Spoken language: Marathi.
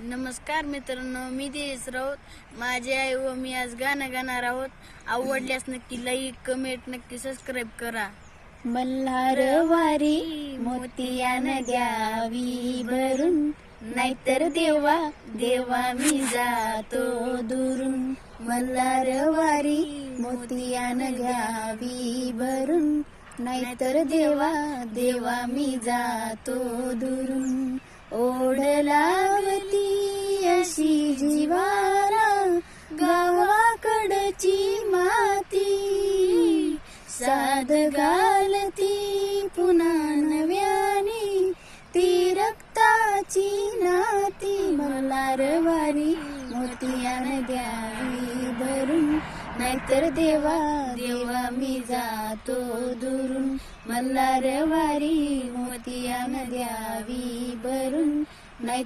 नमस्कार मित्रांनो, मी देश राऊत. माझे आई व मी आज गाणं गाणार आहोत. आवडल्यास नक्की लाईक, कमेंट, नक्की सबस्क्राईब करा. मल्हारवारी मोतियान द्यावी भरून, नाहीतर देवा देवा मी जातो दुरून. मल्हारवारी मोतियान घ्यावी भरून, नाहीतर देवा देवा मी जातो दुरून. ओढ लागती अशी जीवाला गावाकडची माती, साध घालती पुन्हा नव्याने ती रक्ताची नाती. मल्हारवारी मोतियान द्यावी भरून, नाहीतर देवा देवा मी जातो दुरून. मल्हारवारी मोतियान द्यावी भरून, नाही